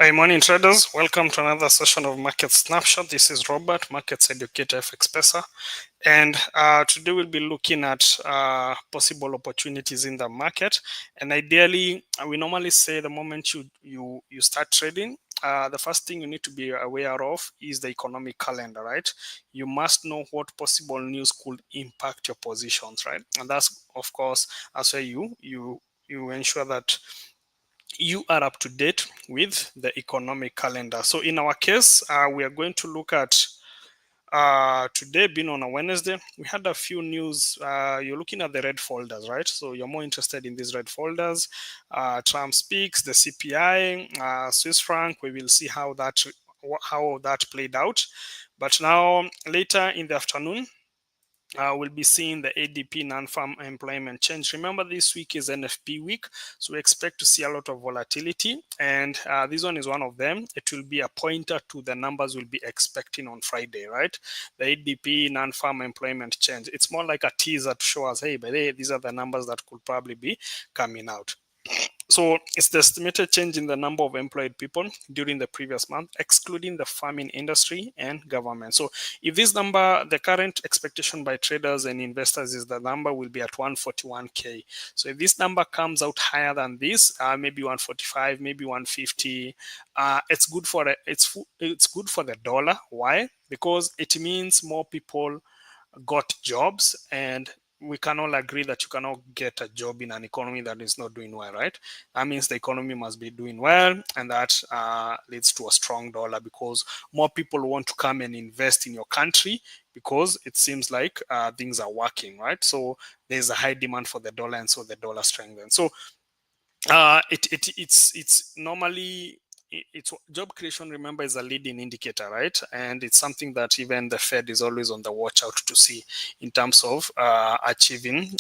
Hi, morning traders. Welcome to another session of Market Snapshot. This is Robert, Markets Educator FX Pesa. And today we'll be looking at possible opportunities in the market. And ideally, we normally say the moment you start trading, the first thing you need to be aware of is the economic calendar, right? You must know what possible news could impact your positions, right? And that's, of course, as where you ensure that you are up to date with the economic calendar. So in our case, we are going to look at today being on a Wednesday. We had a few news. You're looking at the red folders, right? So you're more interested in these red folders. Trump speaks, the CPI, Swiss franc. We will see how that played out. But now later in the afternoon, we'll be seeing the ADP non-farm employment change. Remember, this week is NFP week, so we expect to see a lot of volatility, and this one is one of them. It will be a pointer to the numbers we'll be expecting on Friday, right? The ADP non-farm employment change. It's more like a teaser to show us, hey, by the way, these are the numbers that could probably be coming out. So it's the estimated change in the number of employed people during the previous month, excluding the farming industry and government. So if this number, the current expectation by traders and investors is the number will be at 141K. So if this number comes out higher than this, maybe 145, maybe 150, it's good for it's good for the dollar. Why? Because it means more people got jobs, and we can all agree that you cannot get a job in an economy that is not doing well, right? That means the economy must be doing well, and that leads to a strong dollar because more people want to come and invest in your country because it seems like things are working, right? So there's a high demand for the dollar, and so the dollar strengthens. So it's normally it's job creation, remember, is a leading indicator, right? And it's something that even the Fed is always on the watch out to see in terms of achieving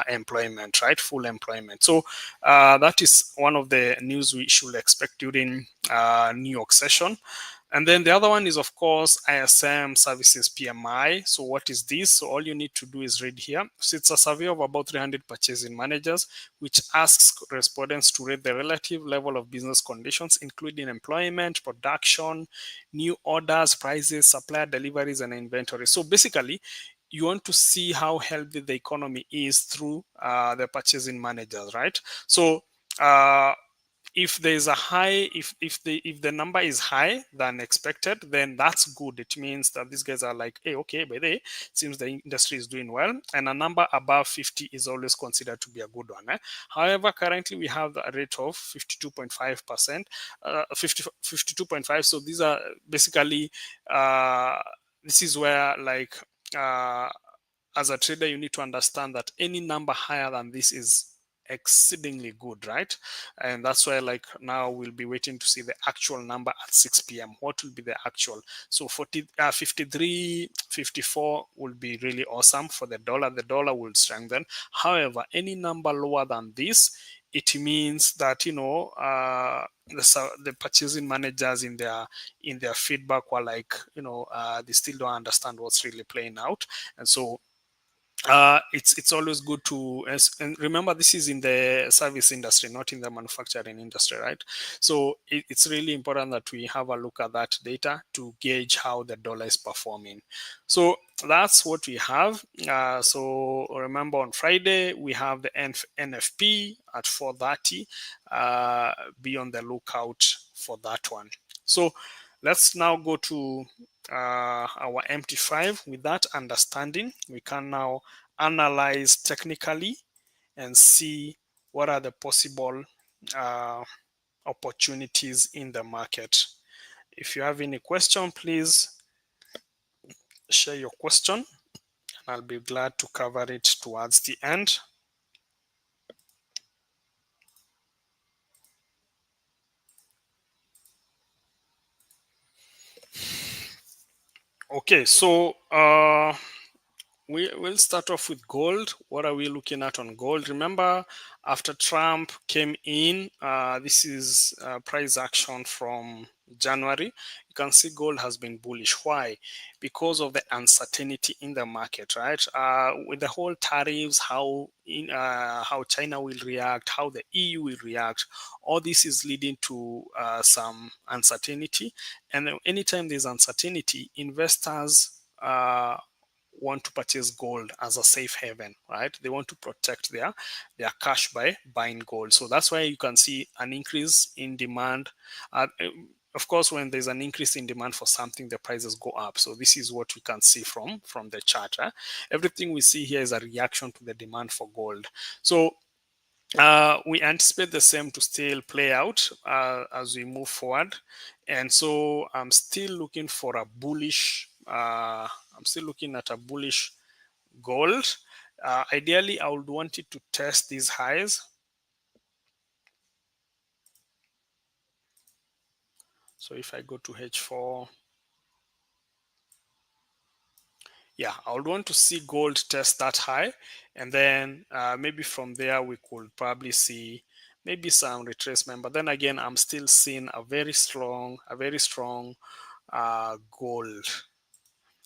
employment, right? Full employment. So that is one of the news we should expect during New York session. And then the other one is, of course, ISM services PMI. So what is this? So all you need to do is read here. So it's a survey of about 300 purchasing managers, which asks respondents to rate the relative level of business conditions, including employment, production, new orders, prices, supplier deliveries, and inventory. So basically, you want to see how healthy the economy is through the purchasing managers, right? So if there's a high, if the number is high than expected, then that's good. It means that these guys are like, hey, okay, by the way, it seems the industry is doing well, and a number above 50 is always considered to be a good one. However, currently we have a rate of 52.5%, 52.5. So these are basically this is where, like, as a trader, you need to understand that any number higher than this is exceedingly good, right? And that's why, like, now we'll be waiting to see the actual number at 6 p.m. What will be the actual? So 53, 54 will be really awesome for the dollar. The dollar will strengthen. However, any number lower than this, it means that, you know, the purchasing managers in their feedback were like, you know, they still don't understand what's really playing out. And so it's always good to, and remember, this is in the service industry, not in the manufacturing industry, right? So it's really important that we have a look at that data to gauge how the dollar is performing. So that's what we have. So remember, on Friday we have the NFP at 4:30. Be on the lookout for that one. So let's now go to our MT5. With that understanding, we can now analyze technically and see what are the possible opportunities in the market. If you have any question, please share your question, and I'll be glad to cover it towards the end. Okay, so we will start off with gold. What are we looking at on gold? Remember, after Trump came in, this is price action from January, you can see gold has been bullish. Why? Because of the uncertainty in the market, right? With the whole tariffs, how China will react, how the EU will react, all this is leading to some uncertainty. And anytime there's uncertainty, investors want to purchase gold as a safe haven, right? They want to protect their cash by buying gold. So that's why you can see an increase in demand. Of course, when there's an increase in demand for something, the prices go up. So this is what we can see from the chart. Everything we see here is a reaction to the demand for gold. So we anticipate the same to still play out as we move forward. And so I'm still looking for a bullish, I'm still looking at a bullish gold. Ideally, I would want it to test these highs. So if I go to H4, yeah, I would want to see gold test that high. And then maybe from there, we could probably see maybe some retracement. But then again, I'm still seeing a very strong gold.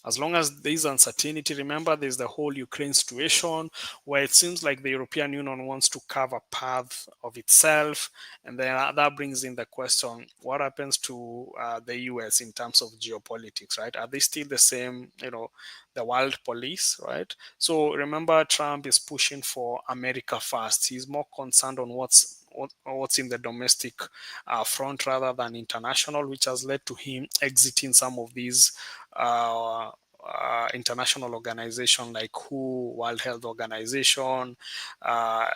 As long as there is uncertainty, remember there's the whole Ukraine situation where it seems like the European Union wants to carve a path of itself. And then that brings in the question, what happens to the US in terms of geopolitics, right? Are they still the same, the world police, right? So remember, Trump is pushing for America first. He's more concerned on what's in the domestic front rather than international, which has led to him exiting some of these international organization like WHO, World Health Organization. Uh,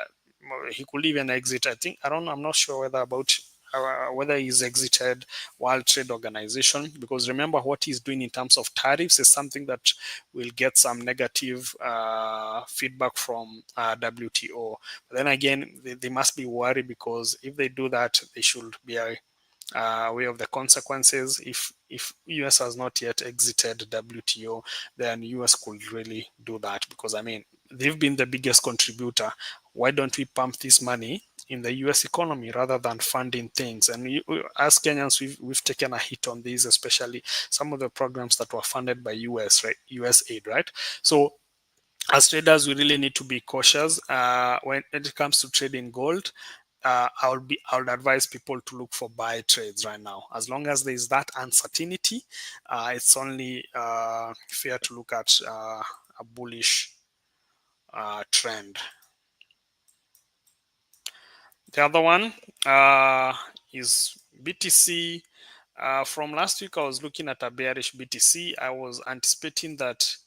he could even exit. I'm not sure whether he's exited World Trade Organization, because remember what he's doing in terms of tariffs is something that will get some negative feedback from WTO. But then again, they must be worried, because if they do that, they should be aware of the consequences. If US has not yet exited WTO, then US could really do that, because I mean they've been the biggest contributor. Why don't we pump this money in the US economy rather than funding things? And as Kenyans, we've taken a hit on these, especially some of the programs that were funded by US, right? US aid, right? So as traders, we really need to be cautious when it comes to trading gold. I would advise people to look for buy trades right now. As long as there is that uncertainty, it's only fair to look at a bullish trend. The other one is BTC. From last week, I was looking at a bearish BTC. I was anticipating that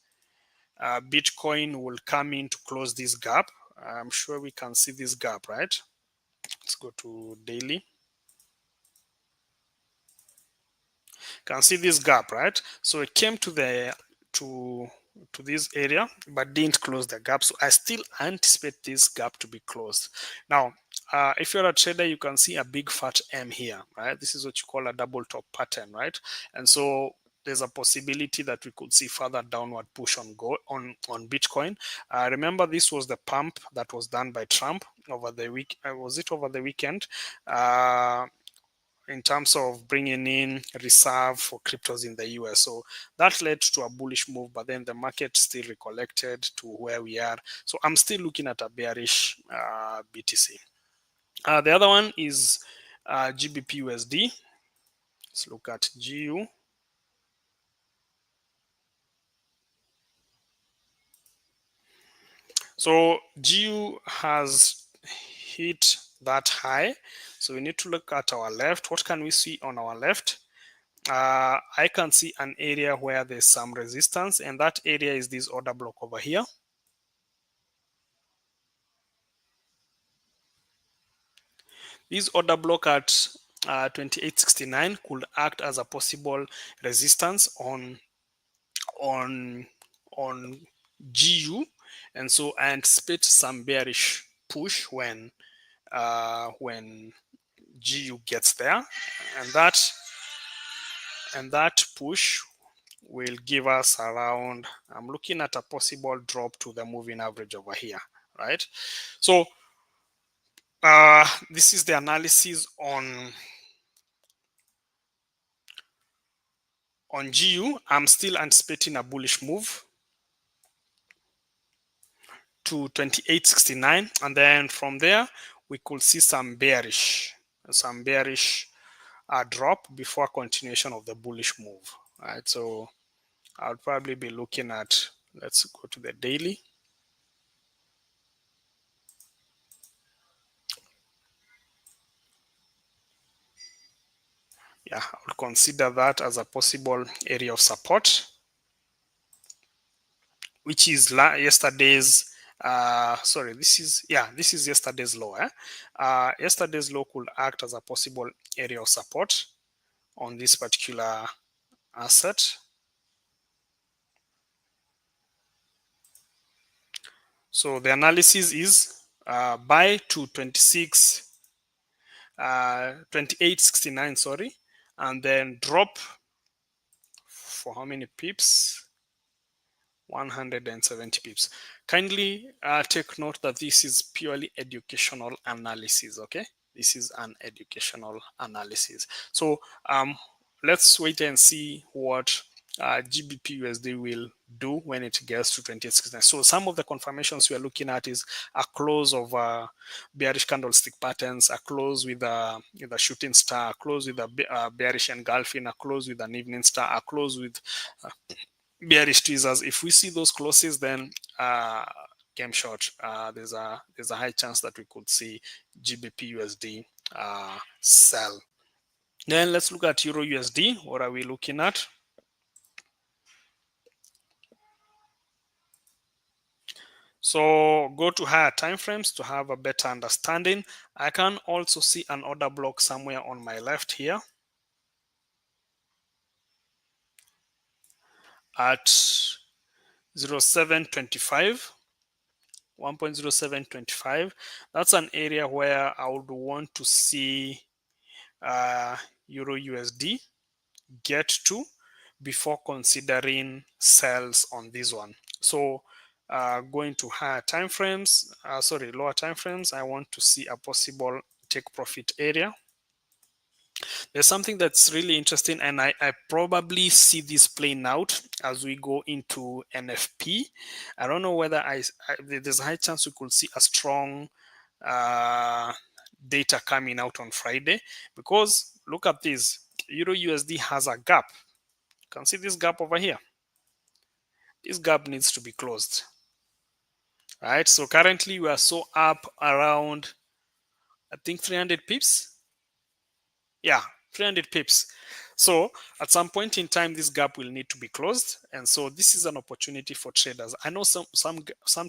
Bitcoin will come in to close this gap. I'm sure we can see this gap, right? Let's go to daily. Can see this gap, right? So it came to this area but didn't close the gap. So I still anticipate this gap to be closed. Now, if you're a trader, you can see a big fat M here, right? This is what you call a double top pattern, right? And so there's a possibility that we could see further downward push on Bitcoin. Remember, this was the pump that was done by Trump over the week. Was it over the weekend? In terms of bringing in reserve for cryptos in the US. So that led to a bullish move, but then the market still recollected to where we are. So I'm still looking at a bearish BTC. The other one is GBP USD. Let's look at GU. So GU has hit that high. So we need to look at our left. What can we see on our left? I can see an area where there's some resistance, and that area is this order block over here. This order block at 2869 could act as a possible resistance on GU, and so I anticipate some bearish push when GU gets there, and that push will give us around, I'm looking at a possible drop to the moving average over here, right? So this is the analysis on On GU, I'm still anticipating a bullish move to 28.69, and then from there we could see some bearish drop before continuation of the bullish move. Right, so I'll probably be looking at, let's go to the daily. Yeah, I would consider that as a possible area of support, which is yesterday's this is yesterday's low. Yesterday's low could act as a possible area of support on this particular asset. So the analysis is buy to 28.69, sorry, and then drop for how many pips? 170 pips. Kindly take note that this is purely educational analysis. Okay, this is an educational analysis. So let's wait and see what GBP USD will do when it gets to 28.69. So some of the confirmations we are looking at is a close of bearish candlestick patterns, a close with a shooting star, a close with a bearish engulfing, a close with an evening star, a close with bearish tweezers. If we see those closes, then game short, there's a high chance that we could see GBP USD sell. Then let's look at Euro USD. What are we looking at? So go to higher time frames to have a better understanding. I can also see an order block somewhere on my left here at 0725. 1.0725. That's an area where I would want to see Euro USD get to before considering sells on this one. So going to higher time frames, lower time frames, I want to see a possible take profit area. There's something that's really interesting, and I probably see this playing out as we go into NFP. I don't know whether there's a high chance we could see a strong data coming out on Friday, because look at this. Euro USD has a gap. You can see this gap over here. This gap needs to be closed. Right, so currently we are so up around, I think, 300 pips. Yeah, 300 pips. So at some point in time, this gap will need to be closed, and so this is an opportunity for traders. I know some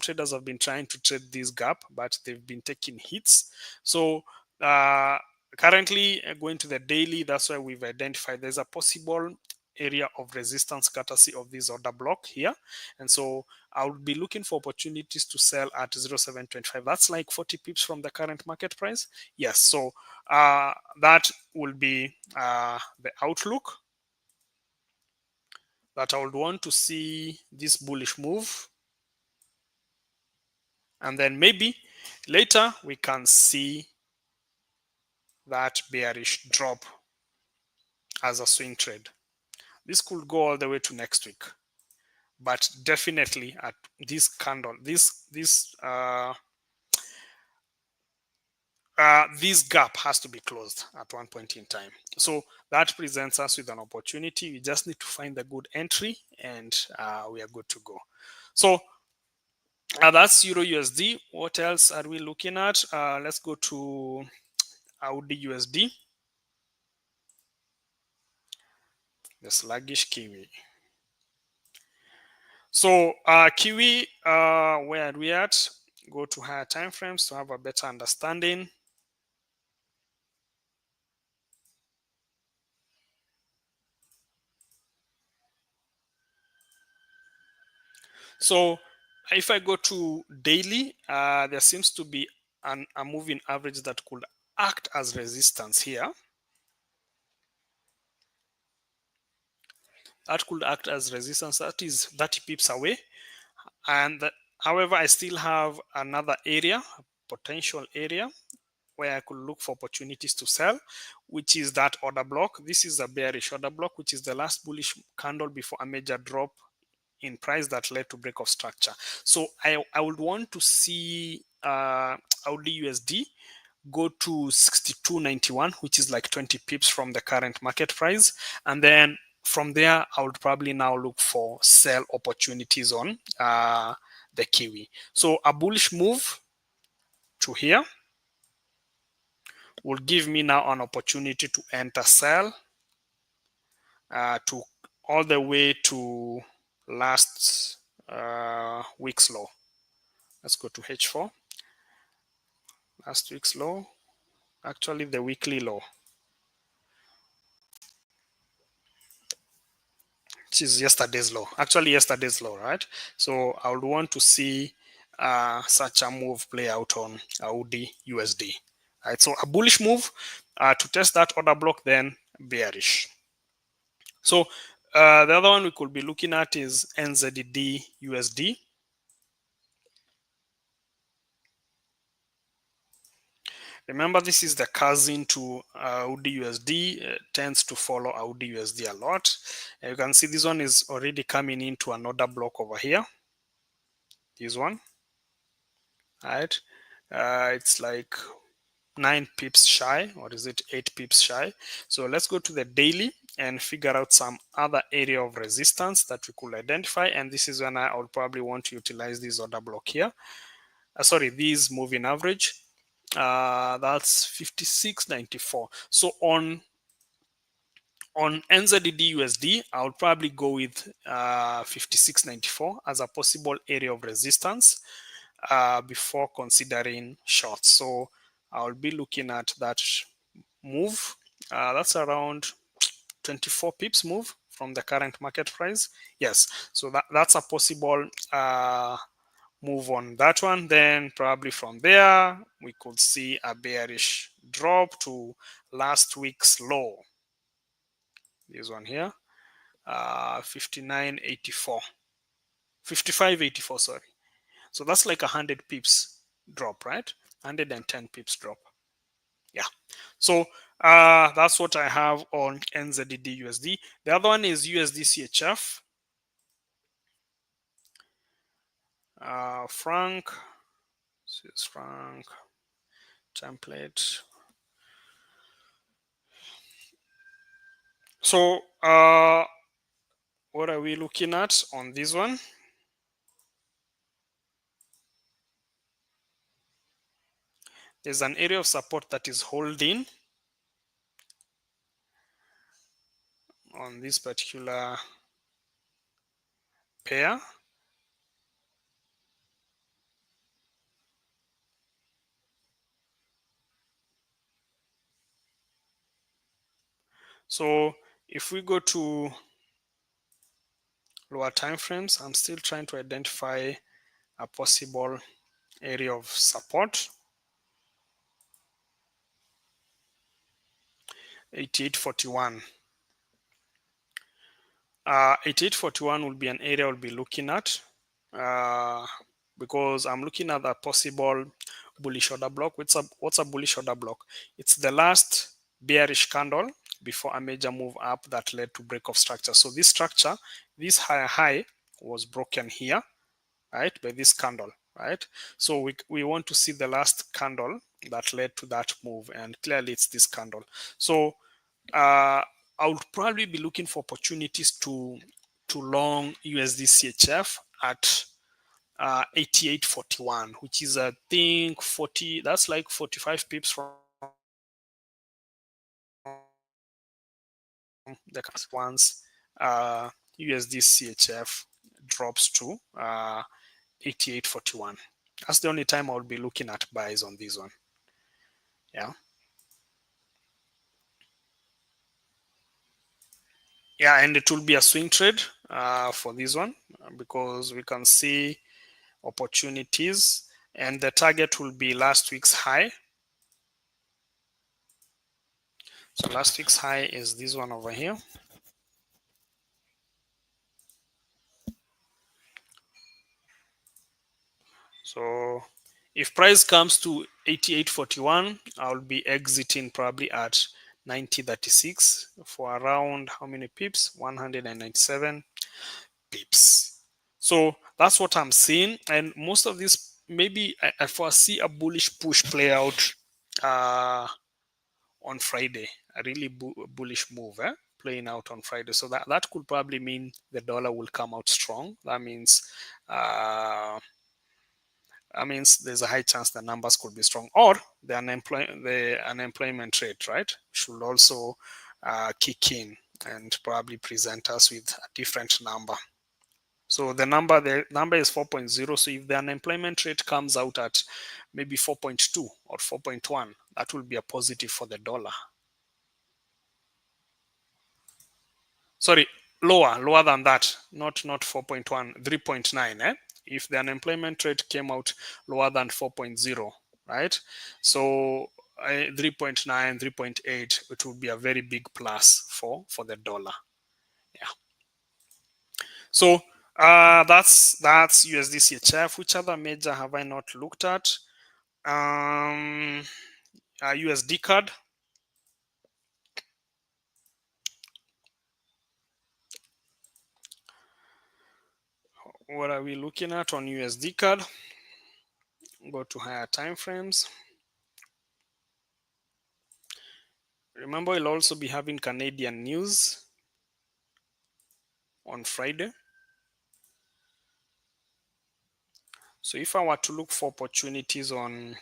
traders have been trying to trade this gap, but they've been taking hits. So currently going to the daily, that's why we've identified there's a possible area of resistance courtesy of this order block here, and so I would be looking for opportunities to sell at 0725. That's like 40 pips from the current market price. Yes, so that will be the outlook that I would want to see this bullish move, and then maybe later we can see that bearish drop as a swing trade. This could go all the way to next week, but definitely at this candle, this gap has to be closed at one point in time. So that presents us with an opportunity. We just need to find the good entry, and we are good to go. So that's Euro USD. What else are we looking at? Let's go to Audi USD. The sluggish Kiwi. So Kiwi, where are we at? Go to higher time frames to have a better understanding. So if I go to daily, there seems to be a moving average that could act as resistance here. That could act as resistance. That is 30 pips away. And however, I still have another area, a potential area, where I could look for opportunities to sell, which is that order block. This is a bearish order block, which is the last bullish candle before a major drop in price that led to break of structure. So I would want to see Audi USD go to 62.91, which is like 20 pips from the current market price. And then from there, I would probably now look for sell opportunities on the Kiwi. So a bullish move to here will give me now an opportunity to enter sell to all the way to last week's low. Let's go to H4. Last week's low, actually the weekly low, which is yesterday's low. Actually yesterday's low, right? So I would want to see such a move play out on Audi USD. Right, so a bullish move to test that order block, then bearish. So the other one we could be looking at is NZD USD. Remember, this is the cousin to Audi USD, tends to follow Audi USD a lot. You can see this one is already coming into an order block over here. This one, right? It's like 9 pips shy, or is it 8 pips shy? So let's go to the daily and figure out some other area of resistance that we could identify. And this is when I would probably want to utilize this order block here. Sorry, this moving average. That's 56.94. So on NZD USD, I would probably go with 56.94 as a possible area of resistance before considering shorts. So I'll be looking at that move. That's around 24 pips move from the current market price. Yes, so that's a possible move on that one. Then probably from there we could see a bearish drop to last week's low, this one here, 59.84, 55.84, sorry. So that's like 100 pips drop, right? 110 pips drop. Yeah, so that's what I have on NZD USD. The other one is USD CHF. Franc, Swiss franc template. So what are we looking at on this one? There's an area of support that is holding on this particular pair. So if we go to lower time frames, I'm still trying to identify a possible area of support. 88.41. 88.41 will be an area I'll be looking at because I'm looking at a possible bullish order block. What's a bullish order block? It's the last bearish candle before a major move up that led to break of structure. So this structure, this higher high was broken here, right, by this candle, right? So we want to see the last candle that led to that move, and clearly it's this candle. So I would probably be looking for opportunities to long USD CHF at 88.41, which is I think 40. That's like 45 pips from the once USD CHF drops to 88.41. That's the only time I would be looking at buys on this one. Yeah. Yeah, and it will be a swing trade for this one because we can see opportunities, and the target will be last week's high. So last week's high is this one over here. So if price comes to 88.41. I'll be exiting probably at 90.36 for around how many pips? 197 pips. So that's what I'm seeing, and most of this, maybe I foresee a bullish push play out on Friday, a really bullish move playing out on Friday. So that could probably mean the dollar will come out strong. That means there's a high chance the numbers could be strong, or the unemployment rate, right, should also kick in and probably present us with a different number. So the number is 4.0. So if the unemployment rate comes out at maybe 4.2 or 4.1, that will be a positive for the dollar. Sorry, lower than that, not 4.1, 3.9. If the unemployment rate came out lower than 4.0, right? So 3.9, 3.8, it would be a very big plus for the dollar. Yeah. So that's USD CHF. Which other major have I not looked at? USD card. What are we looking at on USD card? Go to higher time frames. Remember, we'll also be having Canadian news on Friday. So if I were to look for opportunities on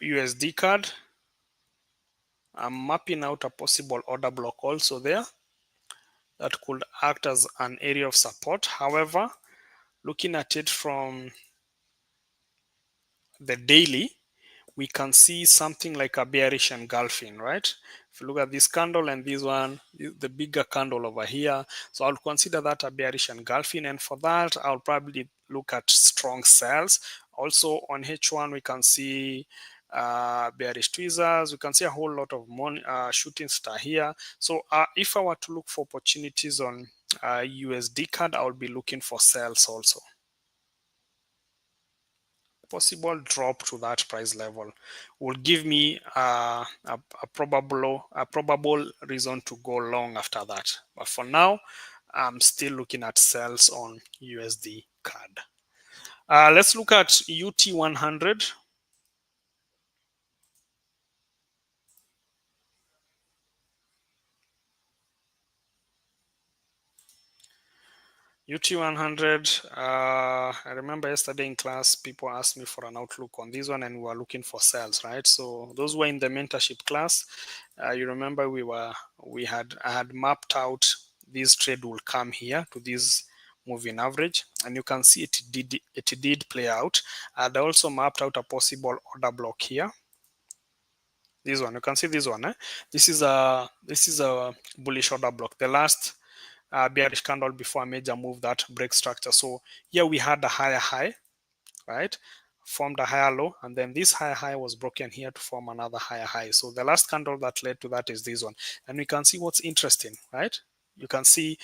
USD card, I'm mapping out a possible order block also there that could act as an area of support. However, looking at it from the daily, we can see something like a bearish engulfing, right? If you look at this candle and this one, the bigger candle over here, so I'll consider that a bearish engulfing, and for that I'll probably look at strong sells. Also on H1 we can see bearish tweezers. We can see a whole lot of shooting star here. So if I were to look for opportunities on USD card, I'll be looking for sells also. Possible drop to that price level will give me a probable reason to go long after that. But for now, I'm still looking at sells on USD card. Let's look at UT 100. UT 100, I remember yesterday in class, people asked me for an outlook on this one and we were looking for sales, right? So those were in the mentorship class. You remember I had mapped out this trade will come here to this moving average, and you can see it did play out. I'd also mapped out a possible order block here. This one, you can see this one. This is a bullish order block. The last bearish candle before a major move that breaks structure. So here we had a higher high, right? Formed a higher low, and then this higher high was broken here to form another higher high. So the last candle that led to that is this one. And we can see what's interesting, right? You can see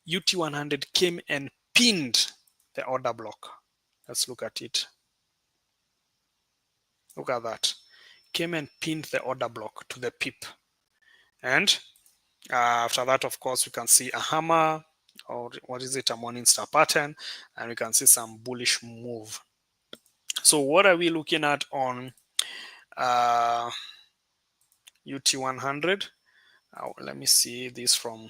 UT100 came and pinned the order block. Let's look at it. Look at that. Came and pinned the order block to the pip. And after that, of course, we can see a hammer, or what is it, a morning star pattern, and we can see some bullish move. So what are we looking at on UT 100? Let me see this from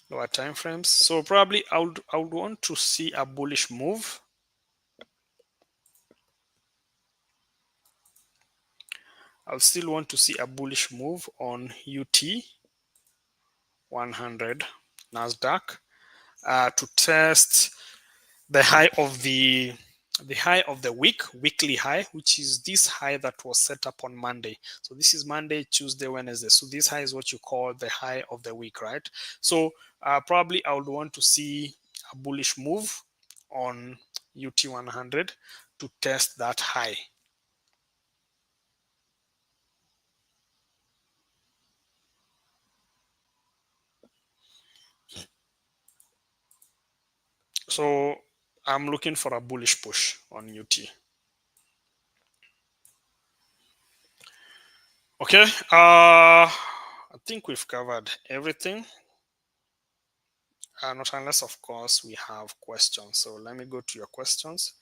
lower time frames. So probably I would want to see a bullish move. I'll still want to see a bullish move on UT 100 Nasdaq to test the high of the weekly high, which is this high that was set up on Monday. So this is Monday, Tuesday, Wednesday. So this high is what you call the high of the week, right? So probably I would want to see a bullish move on UT 100 to test that high. So I'm looking for a bullish push on UT. Okay, I think we've covered everything. Not unless, of course, we have questions. So let me go to your questions.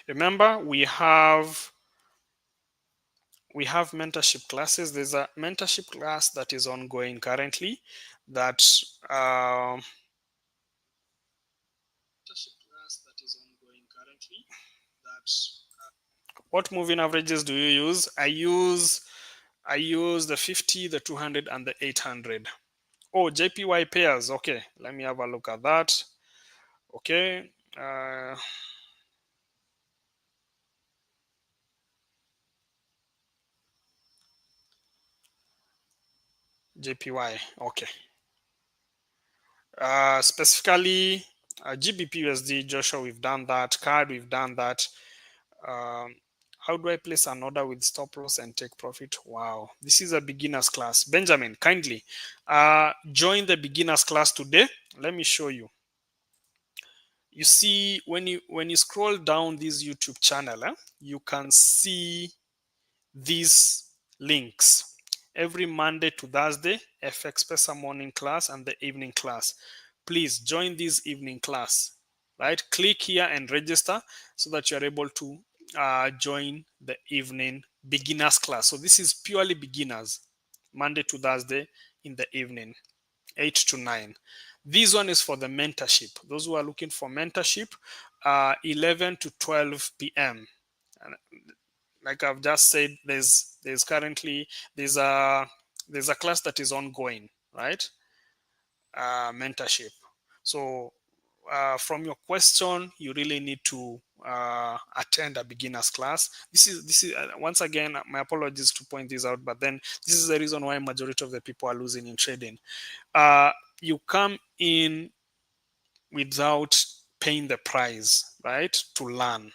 Remember, we have mentorship classes. There's a mentorship class that is ongoing currently. That what moving averages do you use? I use the 50, the 200, and the 800. Oh, JPY pairs. Okay, let me have a look at that. Okay. JPY. Okay. Specifically, GBP USD, Joshua, we've done that. CAD, we've done that. Um, how do I place an order with stop loss and take profit? Wow, this is a beginner's class. Benjamin, kindly join the beginner's class today. Let me show you. You see, when you scroll down this YouTube channel, you can see these links every Monday to Thursday, FX Pesa morning class and the evening class. Please join this evening class, right? Click here and register so that you're able to join the evening beginners class. So this is purely beginners, Monday to Thursday in the evening, 8 to 9. This one is for the mentorship. Those who are looking for mentorship, 11 to 12 p.m. And like I've just said, there's currently there's a class that is ongoing, right? Mentorship. So from your question, you really need to attend a beginners class. This is once again, my apologies to point this out, but then this is the reason why majority of the people are losing in trading. You come in without paying the price, right, to learn,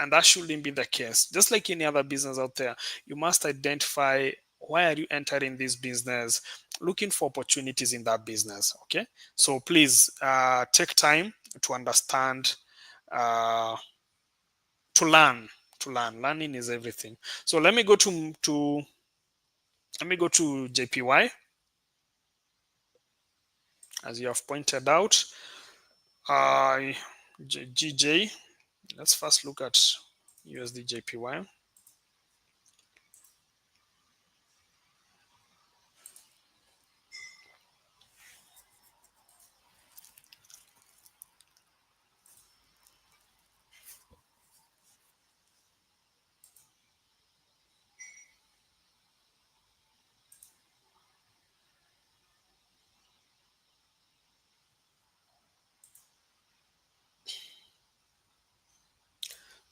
and that shouldn't be the case. Just like any other business out there, you must identify why are you entering this business, looking for opportunities in that business. Okay, so please take time to understand, uh, to learn. Learning is everything. So let me go to JPY, as you have pointed out. GJ. Let's first look at USD JPY.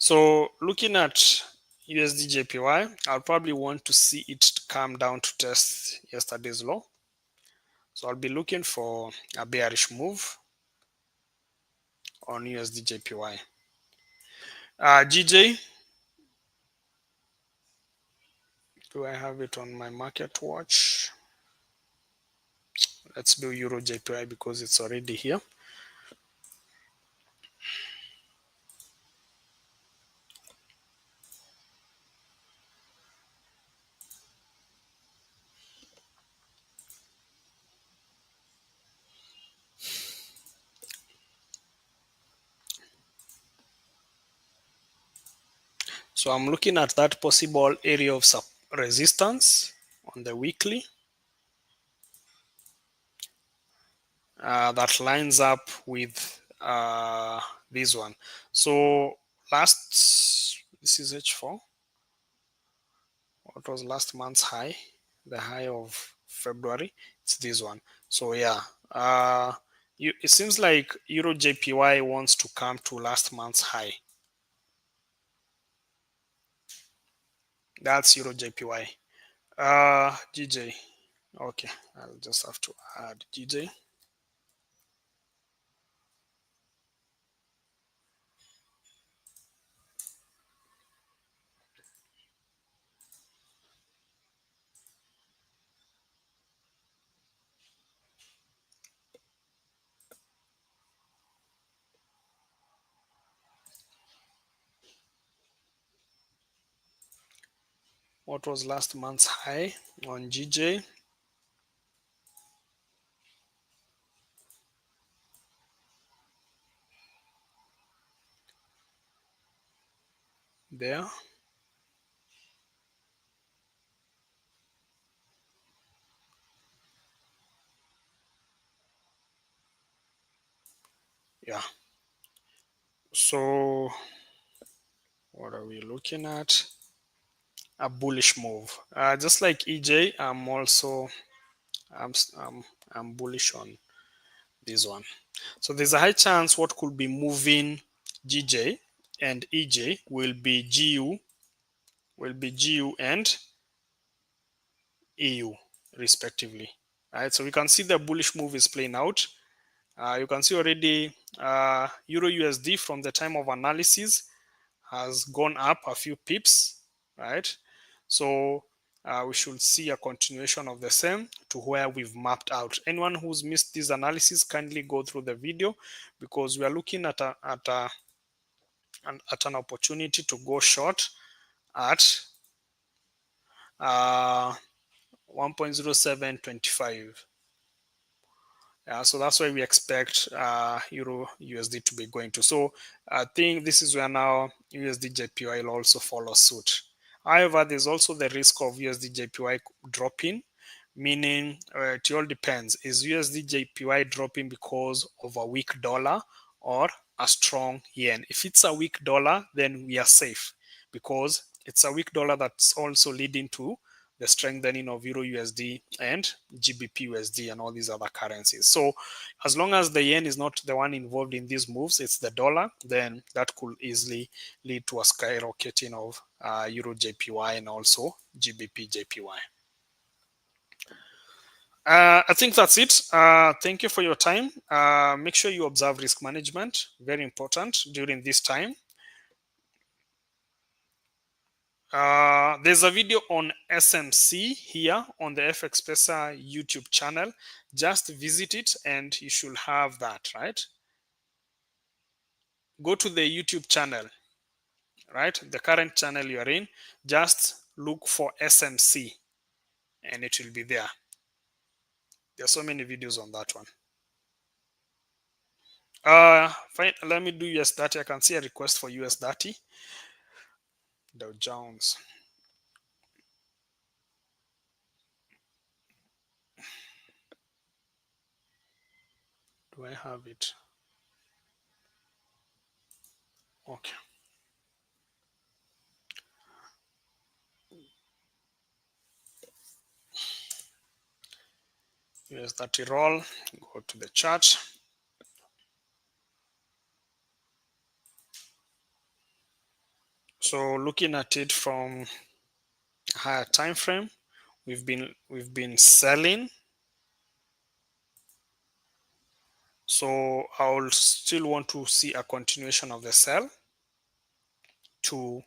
So looking at USD JPY, I'll probably want to see it come down to test yesterday's low. So I'll be looking for a bearish move on USD JPY. GJ, do I have it on my market watch? Let's do Euro JPY because it's already here. So I'm looking at that possible area of resistance on the weekly. That lines up with this one. So this is H4. What was last month's high? The high of February. It's this one. So yeah, it seems like Euro JPY wants to come to last month's high. That's Euro JPY. GJ. Okay, I'll just have to add GJ. what was last month's high on GJ. There. Yeah. So what are we looking at? A bullish move. Just like EJ, I'm, I'm bullish on this one. So there's a high chance what could be moving GJ and EJ will be GU and EU respectively. Right. So we can see the bullish move is playing out. You can see already Euro USD from the time of analysis has gone up a few pips, right? So we should see a continuation of the same to where we've mapped out. Anyone who's missed this analysis, kindly go through the video, because we are looking at an opportunity to go short at 1.0725. So that's why we expect Euro USD to be going to. So I think this is where now USD JPY will also follow suit. However, there's also the risk of USD JPY dropping, meaning it all depends. Is USD JPY dropping because of a weak dollar or a strong yen? If it's a weak dollar, then we are safe, because it's a weak dollar that's also leading to the strengthening of Euro USD and GBP USD and all these other currencies. So as long as the yen is not the one involved in these moves, it's the dollar, then that could easily lead to a skyrocketing of Euro JPY and also GBP JPY. I think that's it. Thank you for your time. Make sure you observe risk management, very important during this time. There's a video on SMC here on the FX Pesa YouTube channel. Just visit it and you should have that, right? Go to the YouTube channel, right? The current channel you're in, just look for SMC and it will be there. There's so many videos on that one. Fine. Let me do US30. I can see a request for US30. Dow Jones. Do I have it? Okay. US30 roll. Go to the chart. So looking at it from a higher time frame, we've been selling. So I'll still want to see a continuation of the sell to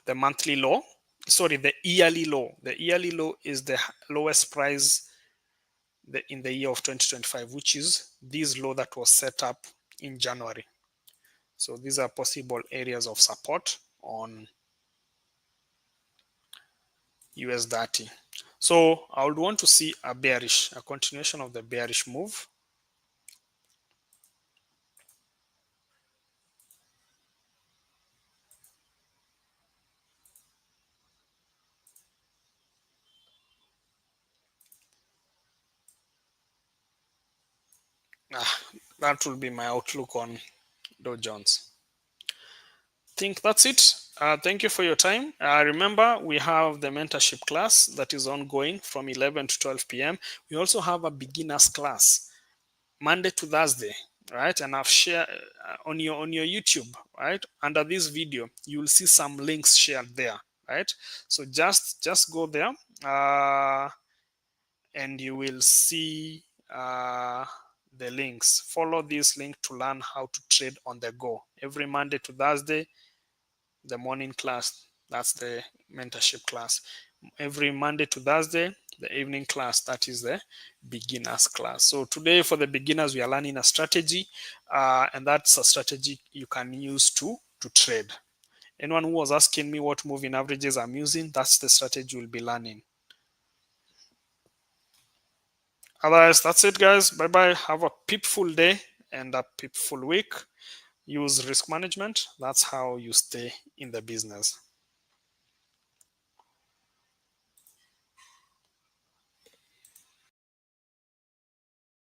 the monthly low. Sorry, the yearly low. The yearly low is the lowest price in the year of 2025, which is this low that was set up in January. So these are possible areas of support on US30. So I would want to see a continuation of the bearish move. That will be my outlook on Dow Jones. I think that's it. Thank you for your time. Remember, we have the mentorship class that is ongoing from 11 to 12 p.m. We also have a beginners class Monday to Thursday, right? And I've shared on your YouTube, right? Under this video, you will see some links shared there, right? So just go there, and you will see the links. Follow this link to learn how to trade on the go. Every Monday to Thursday, the morning class, that's the mentorship class. Every Monday to Thursday, the evening class, that is the beginners class. So today for the beginners, we are learning a strategy, and that's a strategy you can use to trade. Anyone who was asking me what moving averages I'm using, that's the strategy you'll be learning. Otherwise, that's it, guys. Bye bye. Have a peepful day and a peepful week. Use risk management. That's how you stay in the business.